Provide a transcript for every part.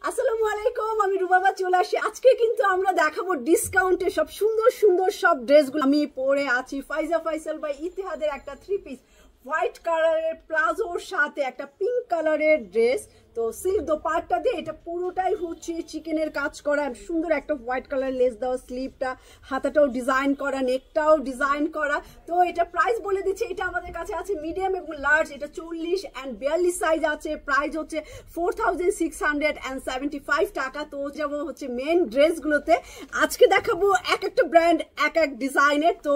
আসসালামু আলাইকুম, আমি রুবাবা চলে আসি। আজকে কিন্তু আমরা দেখাবো ডিসকাউন্টে সব সুন্দর সুন্দর সব ড্রেসগুলো। আমি পরে আছি ফাইজা ফাইসাল বাই ইতিহাদের একটা 3 পিস হোয়াইট কালারের প্লাজোর সাথে একটা পিঙ্ক কালারের ড্রেস। তো সিল্ক দোপাট্টা দিয়ে এটা পুরোটাই হচ্ছে চিকেনের কাজ করা, সুন্দর একটা হোয়াইট কালার লেস দেওয়া, স্লিভটা হাতাটাও ডিজাইন করা, নেকটাও ডিজাইন করা। তো এটা প্রাইস বলে দিচ্ছে, এটা আমাদের কাছে আছে মিডিয়াম এবং লার্জ। এটা 40 and 42 সাইজ আছে। প্রাইস হচ্ছে 4675 টাকা। তো যাবো হচ্ছে মেন ড্রেসগুলোতে। আজকে দেখাবো এক একটা ব্র্যান্ড এক এক ডিজাইনের। তো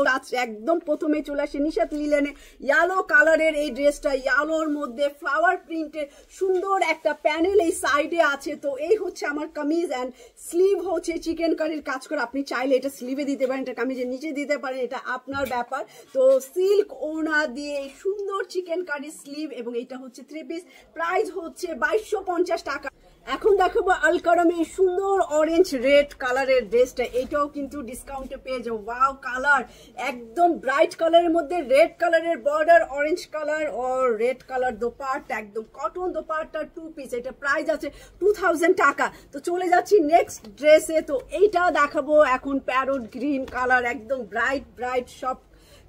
একদম প্রথমে চলে আসে নিশাত লিলেনে ইয়েলো কালারের এই ড্রেসটা, ইয়েলোর মধ্যে ফ্লাওয়ার প্রিন্টের সুন্দর একটা প্যানেল এই সাইডে আছে। তো এই হচ্ছে আমার কামিজ এন্ড স্লিভ হচ্ছে চিকেন কারির কাজ করে। আপনি চাইলে এটা স্লিভে দিতে পারেন, এটা কামিজের নিচে দিতে পারেন, এটা আপনার ব্যাপার। তো সিল্ক ওড়না দিয়ে সুন্দর চিকেন কারি স্লিভ এবং এটা হচ্ছে 3 পিস। প্রাইস হচ্ছে 2250 টাকা। এখন দেখাবো আলকারামে সুন্দর অরেঞ্জ রেড কালারের ড্রেসটা। এটাও কিন্তু ডিসকাউন্টে পেয়ে যাও। ওয়াও কালার, একদম ব্রাইট কালারের মধ্যে রেড কালারের বর্ডার, অরেঞ্জ কালার আর রেড কালার দোপাট্টা, একদম কটন দোপাট্টা 2 পিস। এটা প্রাইস আছে 2000 টাকা। তো চলে যাচ্ছি নেক্সট ড্রেসে। তো এইটা দেখাবো এখন প্যারট গ্রিন কালার, একদম ব্রাইট ব্রাইট সব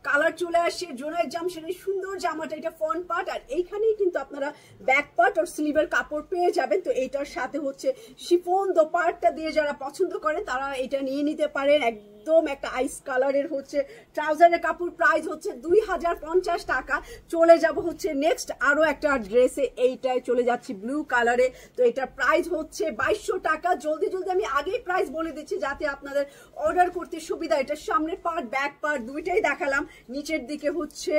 কালার চলে আসছে। জোনায়েত জামশেদের সুন্দর জামাটা, এটা ফ্রন্ট পার্ট আর এইখানেই কিন্তু আপনারা ব্যাক পার্ট আর স্লিভের কাপড় পেয়ে যাবেন। তো এইটার সাথে হচ্ছে শিফন দোপাট্টা দিয়ে যারা পছন্দ করে তারা এটা নিয়ে নিতে পারেন। একদম একটা আইস কালারের হচ্ছে ট্রাউজারের কাপড়। প্রাইস হচ্ছে 2050 টাকা। চলে যাব হচ্ছে নেক্সট আরো একটা ড্রেসে। এইটাই চলে যাচ্ছি ব্লু কালারে। তো এটা প্রাইস হচ্ছে 2200 টাকা। জলদি জলদি আমি আগেই প্রাইস বলে দিচ্ছি যাতে আপনাদের অর্ডার করতে সুবিধা। এটা সামনের পার্ট ব্যাক পার্ট দুইটাই দেখালাম। নিচের দিকে হচ্ছে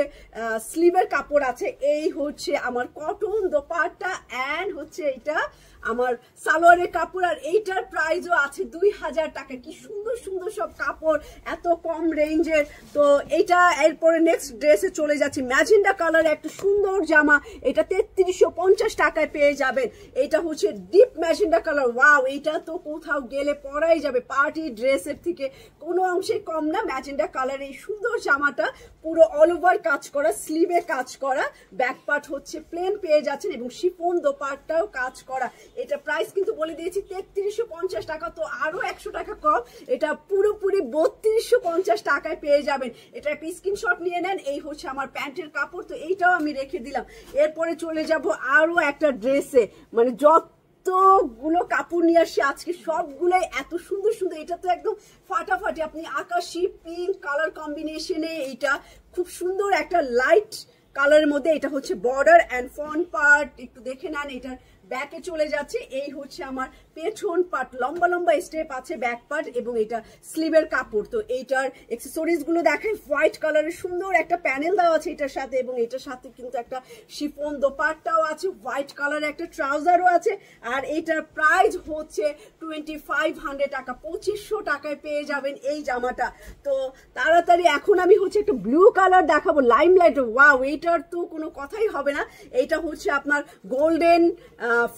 স্লিভের কাপড় আছে। এই হচ্ছে আমার কটন দোপাট্টা এন্ড হচ্ছে এটা আমার সালোয়ারের কাপড় আর এইটার প্রাইসও আছে 2000 টাকা। কি সুন্দর সুন্দর সব কাপড় এত কম রেঞ্জের। তো এইটা এরপরে নেক্সট ড্রেসে চলে যাচ্ছি। ম্যাজেন্ডা কালার একটা সুন্দর জামা, এটা 3350 টাকায় পেয়ে যাবেন। এটা হচ্ছে ডিপ ম্যাজেন্ডা কালার। ওয়াও, এটা তো কোথাও গেলে পরাই যাবে, পার্টি ড্রেসের থেকে কোনো অংশে কম না। ম্যাজেন্ডা কালার এই সুন্দর জামাটা পুরো অল ওভার কাজ করা, স্লিভে কাজ করা, ব্যাক পার্ট হচ্ছে প্লেন পেয়ে যাচ্ছেন এবং শিফন দোপাট্টাও কাজ করা। এটা প্রাইস কিন্তু বলে দিয়েছি 3350 টাকা। তো আরো 100 টাকা কম, এটা পুরোপুরি 3250 টাকায় পেয়ে যাবেন। এটা একটা স্ক্রিনশট নিয়ে নেন। এই হচ্ছে আমার প্যান্টের কাপড়। তো এইটাও আমি রেখে দিলাম। এরপরে চলে যাব আরো একটা ড্রেসে। মানে যতগুলো কাপড় নিয়ে আসছি আজকে সবগুলোই এত সুন্দর সুন্দর। এটা তো একদম ফাটাফাটি, আপনি আকাশি পিঙ্ক কালার কম্বিনেশনে এইটা খুব সুন্দর একটা লাইট কালারের মধ্যে। এটা হচ্ছে বর্ডার এন্ড ফ্রন্ট পার্ট, একটু দেখে নেন। এটার ব্যাকে চলে যাচ্ছে। এই হচ্ছে আমার পেছন পার্ট, লম্বা লম্বা স্টেপ আছে ব্যাক পার্ট এবং এটা স্লিভের কাপড়। তো এইটার অ্যাকসেসরিজ গুলো দেখেন, হোয়াইট কালারের সুন্দর একটা প্যানেল দেওয়া আছে এটার সাথে এবং এটার সাথে কিন্তু একটা শিফন দোপাট্টাও আছে, হোয়াইট কালারের একটা ট্রাউজারও আছে। আর এইটার প্রাইস হচ্ছে 2500 টাকা। 2500 টাকায় পেয়ে যাবেন এই জামাটা। তো তাড়াতাড়ি এখন আমি হচ্ছে একটা ব্লু কালার দেখাবো, লাইম লাইট। ওয়াও, এইটার তো কোনো কথাই হবে না। এইটা হচ্ছে আপনার গোল্ডেন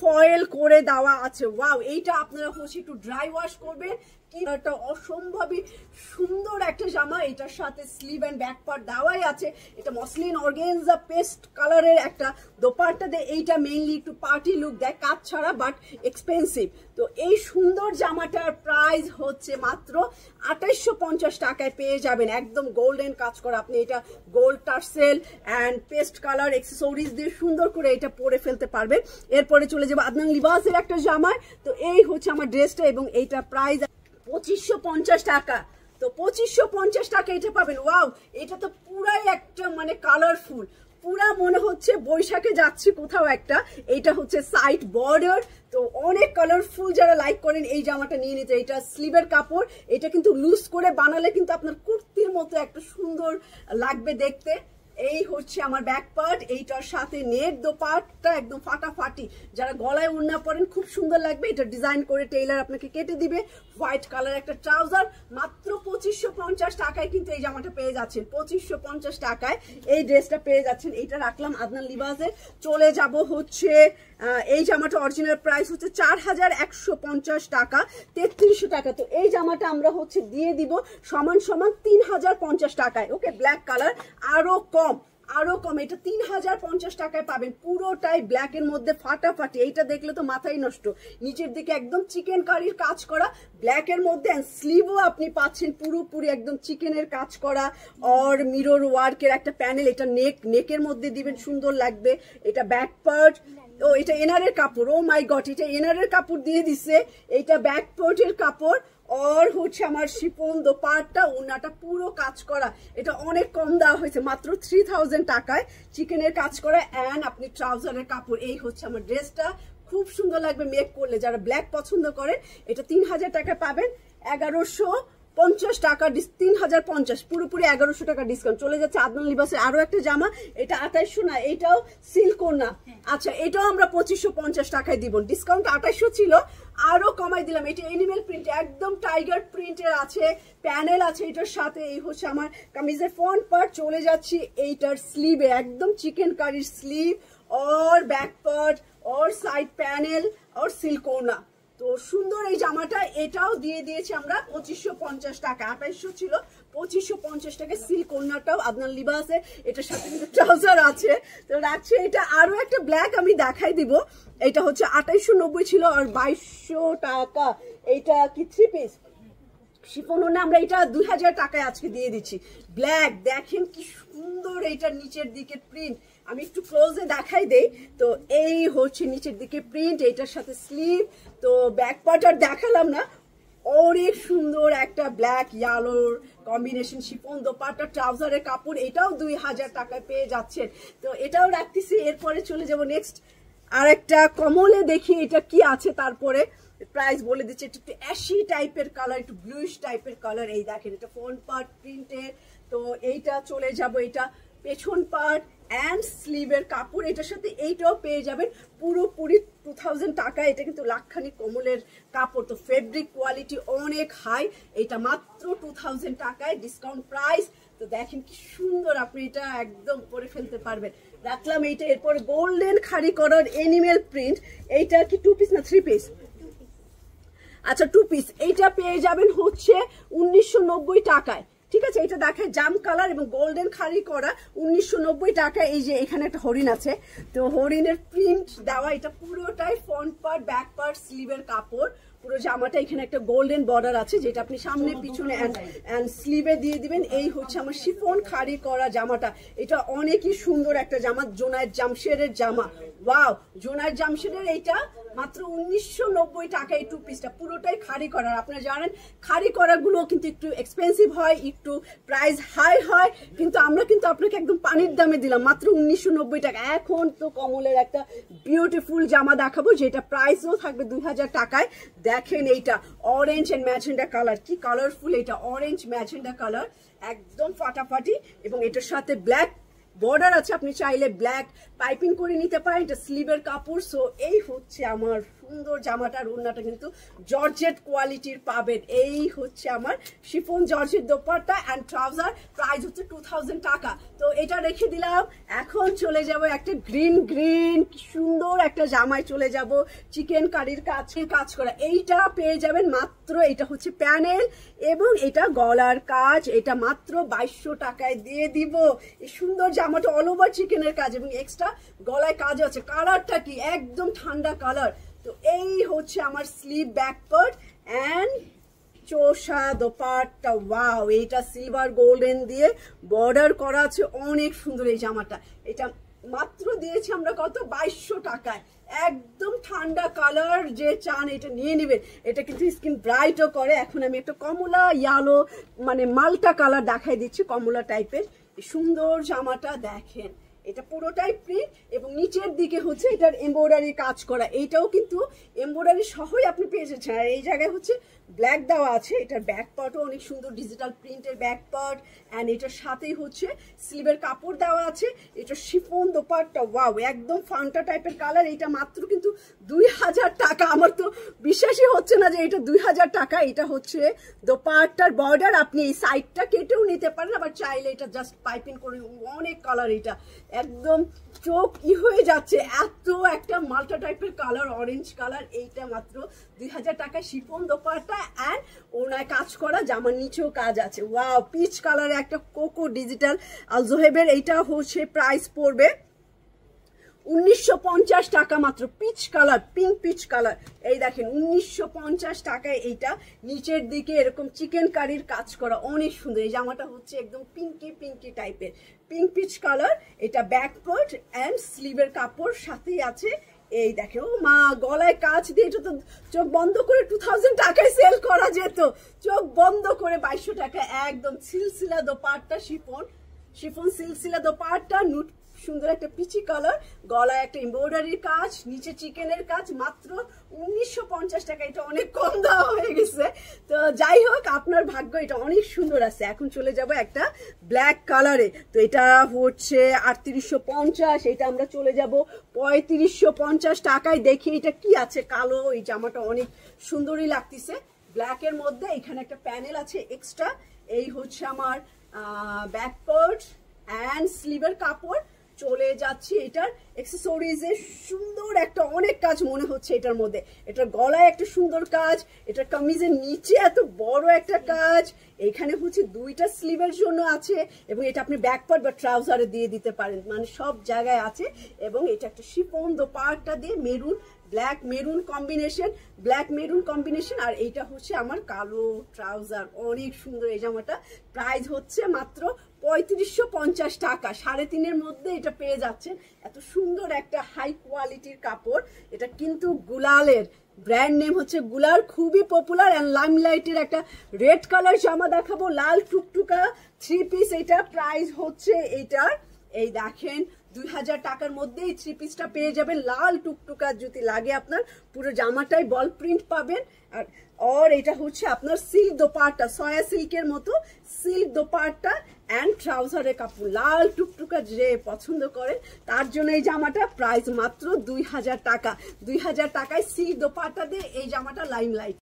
ফয়েল করে দেওয়া আছে। ওয়াও, এইটা আপনারা হচ্ছে একটু ড্রাই ওয়াশ করবেন। একটা অসম্ভবই সুন্দর একটা জামা, এটার সাথে স্লিভ এন্ড ব্যাক পার্ট দেওয়াই আছে। এটা মসলিন অর্গানজা পেস্ট কালারের একটা দোপাট্টা দিয়ে এইটা মেইনলি একটু পার্টি লুক দেয়, কাজ ছাড়া, বাট এক্সপেন্সিভ। তো এই সুন্দর জামাটার প্রাইস হচ্ছে মাত্র 2850 টাকায় পেয়ে যাবেন। একদম গোল্ডেন কাজ করা, আপনি এটা gold tassel and paste colour accessories দিয়ে সুন্দর করে এটা পরে ফেলতে পারবেন। এরপরে চলে যাবো আদনান লিবাসের একটা জামা। তো এই হচ্ছে আমার ড্রেসটা এবং এইটা প্রাইস 2550 টাকা। তো 2550 টাকা এটা পাবেন। ওয়াও, এটা তো পুরাই একটা মানে কালারফুল, পুরা মনে হচ্ছে বৈশাখে যাচ্ছি কোথাও একটা। এইটা হচ্ছে সাইড বর্ডার, তো অনেক কালারফুল। যারা লাইক করেন এই জামাটা নিয়ে নিতে। এটা স্লিভের কাপড়, এটা কিন্তু লুজ করে বানালে কিন্তু আপনার কুর্তির মতো একটা সুন্দর লাগবে দেখতে। এই হচ্ছে আমার ব্যাক পার্ট, এইটার সাথে নেট দোপাট্টা একদম ফাটাফাটি। যারা গলায় ওড়না পরেন খুব সুন্দর লাগবে। এটা ডিজাইন করে টেইলার আপনাকে কেটে দিবে। হোয়াইট কালার একটা ট্রাউজার, মাত্র 2550 টাকায় কিন্তু এই জামাটা পেয়ে যাচ্ছেন। 2550 টাকায় এই ড্রেসটা পেয়ে যাচ্ছেন। এইটা রাখলাম আদনান লিবাসে। চলে যাব হচ্ছে এই জামাটা অরিজিনাল প্রাইস হচ্ছে 4150 টাকা, 3300 টাকা। তো এই জামাটা আমরা হচ্ছে দিয়ে দিব সমান সমান 3050 টাকায়। ওকে, ব্ল্যাক কালার আরো কম আরো কম, এটা 3050 টাকায় পাবেন। পুরোটাই ব্ল্যাক এর মধ্যে ফাটাফাটি, এইটা দেখলে তো মাথাই নষ্ট। নিচের দিকে একদম চিকেন কারির কাজ করা ব্ল্যাক এর মধ্যে, স্লিভও আপনি পাচ্ছেন পুরোপুরি একদম চিকেনের কাজ করা আর মিরর ওয়ার্কের একটা প্যানেল। এটা নেকের মধ্যে দিবেন, সুন্দর লাগবে। এটা ব্যাক পার্ট, ও এটা এনারের কাপড়, ও মাই গড, এটা এনারের কাপড় দিয়ে দিছে। এটা ব্যাক পার্টের কাপড় আর হচ্ছে আমার শিফন দোপাট্টা, ওনাটা পুরো কাজ করা। এটা অনেক কম দেওয়া হয়েছে, মাত্র 3000 টাকায় চিকেনের কাজ করা। অ্যান্ড আপনি ট্রাউজারের কাপড়, এই হচ্ছে আমার ড্রেসটা, খুব সুন্দর লাগবে মেক করলে। যারা ব্ল্যাক পছন্দ করেন এটা 3000 টাকায় পাবেন। 1150 টাকা, 3050, পুরোপুরি 1100 টাকা ডিসকাউন্ট চলে যাচ্ছে। আদনান লিবাসের আরো একটা জামা, এটা 2800 না, এটাও সিল্ক না। আচ্ছা, এটাও আমরা 2550 টাকায় দিব। ডিসকাউন্ট 2800 ছিল, আরো কমাই দিলাম। এটা এনিমেল প্রিন্ট, একদম টাইগার প্রিন্টের আছে, প্যানেল আছে এটার সাথে। এই হচ্ছে আমার কামিজের ফ্রন্ট পার্ট। চলে যাচ্ছি এইটার স্লিভে, একদম চিকেন কারির স্লিভ और ব্যাক পার্ট और সাইড প্যানেল और সিল্কোনা। তো সুন্দর এই জামাটা, এটাও দিয়ে দিয়েছি আমরা 2550 টাকা। 2800 ছিল, 2550 টাকা। সিল্ক ওড়নাটাও আদনান লিবাসে, এটার সাথে কিন্তু ট্রাউজার আছে। তো রাখছি এটা আরো একটা ব্ল্যাক আমি দেখাই দিব। এটা হচ্ছে 2890 ছিল আর 2200 টাকা। এইটা কি 3 পিস শিফন ওড়না, আমরা এটা 2000 টাকায় আজকে দিয়ে দিচ্ছি। ব্ল্যাক, দেখেন কি সুন্দর এইটার নিচের দিকে প্রিন্ট, আমি একটু ক্লোজে দেখাই দেই। তো এই হচ্ছে নিচের দিকে প্রিন্ট, এইটার সাথে স্লিভ। তো ব্যাক পার্ট আর দেখালাম না, অনেক সুন্দর একটা ব্ল্যাক ইয়ালোর কম্বিনেশন শিফন দোপাট্টা, ট্রাউজারের কাপড়, এটাও 2000 টাকায় পেয়ে যাচ্ছেন। তো এটাও রাখতেছি। এরপরে চলে যাব নেক্সট আর একটা কমলে, দেখি এটা কি আছে। তারপরে প্রাইস বলে দিচ্ছে। একটু অ্যাশি টাইপের কালার, একটু ব্লুইশ টাইপের কালার। এই দেখেন, এটা ফ্রন্ট পার্ট প্রিন্টের। তো এইটা চলে যাব, এটা পেছন পার্ট অ্যান্ড স্লিভের কাপড়। এটার সাথে এইটাও পেয়ে যাবেন পুরোপুরি 2000 টাকা। এটা কিন্তু লাখখানি কমলের কাপড়, তো ফেব্রিক কোয়ালিটি অনেক হাই। এটা মাত্র 2000 টাকায় ডিসকাউন্ট প্রাইস। তো দেখেন কি সুন্দর, আপনি এটা একদম পরে ফেলতে পারবেন। রাখলাম এইটা। এরপর গোল্ডেন খাড়ি করার এনিমেল প্রিন্ট, এইটা কি 2 পিস না 3 পিস? আচ্ছা 2 পিস। এইটা পেয়ে যাবেন হচ্ছে 1990 টাকায়। ঠিক আছে, এটা দেখে জাম কালার এবং গোল্ডেন খাড়ি করা, 1990 টাকা। এই যে এখানে একটা হরিণ আছে, তো হরিণের প্রিন্ট দেওয়া। এটা পুরোটাই ফ্রন্ট পার্ট, ব্যাক পার্ট, স্লিভের কাপড়। পুরো জামাটা এখানে একটা গোল্ডেন বর্ডার আছে, যেটা আপনি সামনে পিছনে এন্ড স্লিভে দিয়ে দিবেন। এই হচ্ছে আমার শিফন খাড়ি করা জামাটা। এটা অনেকই সুন্দর একটা জামা, জোনায়েদ জামশেদের জামা। ওয়াও, জোনায়েদ জামশেদের এইটা মাত্র 1990 টাকা। এই 2 পিসটা পুরোটাই খাড়ি করার। আপনারা জানেন খাড়ি করাগুলো কিন্তু একটু এক্সপেন্সিভ হয়, একটু প্রাইস হাই হয়, কিন্তু আমরা কিন্তু আপনাকে একদম পানির দামে দিলাম মাত্র 1990 টাকা। এখন তো কমলের একটা বিউটিফুল জামা দেখাবো, যেটা প্রাইসও থাকবে 2000 টাকায়। দেখেন এইটা অরেঞ্জ এন্ড ম্যাজেন্ডা কালার, কি কালারফুল এটা, অরেঞ্জ ম্যাজেন্ডা কালার, একদম ফাটাফাটি। এবং এটার সাথে ব্ল্যাক বর্ডার আছে, আপনি চাইলে ব্ল্যাক পাইপিং করে নিতে পারেন। এটা স্লিভের কাপড়। সো এই হচ্ছে আমার সুন্দর জামাটার ওড়নাটা কিন্তু জর্জেট কোয়ালিটির পাবেন। এই হচ্ছে আমার chiffon georgette dupatta and trouser, price হচ্ছে 2000 টাকা। তো এটা রেখে দিলাম। এখন চলে যাব একটা গ্রিন সুন্দর একটা জামায় চলে যাব, চিকেন কারির কাজ করা। এইটা পেয়ে যাবেন মাত্র, এটা হচ্ছে প্যানেল এবং এটা গলার কাজ, এটা মাত্র 2200 টাকায় দিয়ে দিব। এই সুন্দর জামাটা অল ওভার চিকেনের কাজ এবং এক্সট্রা গলায় কাজ আছে। কালারটা কি একদম ঠান্ডা কালার। তো এই হচ্ছে আমার স্লিভ, ব্যাক পার্ট অ্যান্ড চোষা দোপাট্টা। ওয়াও, এইটা সিলভার গোল্ডেন দিয়ে বর্ডার করা আছে, অনেক সুন্দর এই জামাটা। এটা মাত্র দিয়েছি আমরা কত, 2200 টাকায়। একদম ঠান্ডা কালার, যে চান এটা নিয়ে নেবেন। এটা কিন্তু স্কিন ব্রাইটও করে। এখন আমি একটা কমলা ইয়ালো মানে মাল্টা কালার দেখাই দিচ্ছি, কমলা টাইপের। সুন্দর জামাটা দেখেন, এটা পুরোটাই প্রিন্ট এবং নিচের দিকে হচ্ছে এটার এমব্রয়ডারি কাজ করা। এইটাও কিন্তু এমব্রয়ডারি সহই আপনি পেয়ে যাচ্ছেন। আর এই জায়গায় হচ্ছে ব্ল্যাক দেওয়া আছে। এটার ব্যাক পার্টও অনেক সুন্দর, ডিজিটাল প্রিন্টের ব্যাক পার্ট অ্যান্ড এটার সাথেই হচ্ছে স্লিভের কাপড় দেওয়া আছে। এটা শিফন দোপাট্টা। ওয়াও, একদম ফান্টা টাইপের কালার। এটা মাত্র কিন্তু 2000 টাকা। আমার তো বিশ্বাসই হচ্ছে না যে এটা 2000 টাকা। এটা হচ্ছে দোপাট্টার বর্ডার, আপনি এই সাইডটা কেটেও নিতে পারেন, আবার চাইলে এটা জাস্ট পাইপিং করে। অনেক কালার, এটা একদম চোখ হয়ে যাচ্ছে, এত একটা মাল্টা টাইপের কালার, অরেঞ্জ কালার। এইটা মাত্র 2000 টাকায় শিফন দোপাট্টা অ্যান্ড ওনায় কাজ করা, জামার নিচেও কাজ আছে। ওয়াও, পিচ কালারে একটা কোকো ডিজিটাল আল জোহেবের। এইটা হচ্ছে প্রাইস পড়বে 1950 টাকা মাত্র। Peach colour, pink peach colour. এই দেখেন 1950 টাকায় এইটা, নিচের দিকে এরকম চিকেন কারির কাজ করা, অনেক সুন্দর। এই জামাটা হচ্ছে একদম পিঙ্কি পিঙ্কি টাইপের, পিঙ্ক পিচ কালার। এটা ব্যাক পার্ট অ্যান্ড স্লিভের কাপড় সাথেই আছে। এই দেখে, ও মা, গলায় কাজ দিয়ে, এটা তো চোখ বন্ধ করে 2000 টাকায় সেল করা যেত, চোখ বন্ধ করে 2200 টাকা। একদম সিলসিলা দোপাট্টা, শিফন শিফন সিলসিলা দোপাট্টা, নুট সুন্দর একটা পিচি কালার, গলায় একটা এমব্রয়ডারির কাজ, নিচে চিকেনের কাজ, মাত্র 1950 টাকা। এটা অনেক কম দেওয়া হয়ে গেছে, তো যাই হোক, আপনার ভাগ্য, এটা অনেক সুন্দর আছে। এখন চলে যাব একটা ব্ল্যাক কালারে, তো এটা হচ্ছে 3850, এটা আমরা চলে যাব 3550 টাকায়। দেখি এটা কি আছে, কালো। এই জামাটা অনেক সুন্দরই লাগতেছে ব্ল্যাকের মধ্যে। এখানে একটা প্যানেল আছে এক্সট্রা। এই হচ্ছে আমার ব্যাক পার্ট অ্যান্ড স্লিভের কাপড়। চলে যাচ্ছি এটার অ্যাকসেসরিজে, সুন্দর একটা অনেক কাজ মনে হচ্ছে এটার মধ্যে। এটার গলায় একটা সুন্দর কাজ, এটার কামিজের নিচে এত বড় একটা কাজ, এখানে হচ্ছে দুইটা স্লিভের জন্য আছে, এবং এটা আপনি ব্যাক পার্ট বা ট্রাউজারে দিয়ে দিতে পারেন, মানে সব জায়গায় আছে। এবং এটা একটা শিফন দোপাট্টা দিয়ে maroon black maroon combination, black maroon combination. আর এইটা হচ্ছে আমার কালো ট্রাউজার, অনেক সুন্দর এই জামাটা। প্রাইস হচ্ছে মাত্র 3550 টাকা, 3.5-এর মধ্যে এটা পেয়ে যাচ্ছেন। এত সুন্দর একটা হাই কোয়ালিটির কাপড়। এটা কিন্তু গুলালের, ব্র্যান্ড নেম হচ্ছে গুলাল, খুবই পপুলার অ্যান্ড লাইমলাইটের একটা রেড কালার জামা দেখাবো, লাল টুকটুকা 3 পিস। এটা প্রাইস হচ্ছে এইটার, এই দেখেন 2000 টাকার মধ্যে এই 3 পিসটা পেয়ে যাবেন। লাল টুকটুকা, যদি লাগে আপনার পুরো জামাটাই বল প্রিন্ট পাবেন। আর এটা হচ্ছে আপনার সিল্ক দোপাট্টা, সয়া সিল্কের মতো সিল্ক দোপাট্টা অ্যান্ড ট্রাউজারের কাপড়, লাল টুকটুকা যে পছন্দ করেন তার জন্য এই জামাটা। প্রাইস মাত্র 2000 টাকা। 2000 টাকায় সিল্ক দোপাট্টা দিয়ে এই জামাটা লাইমলাইট।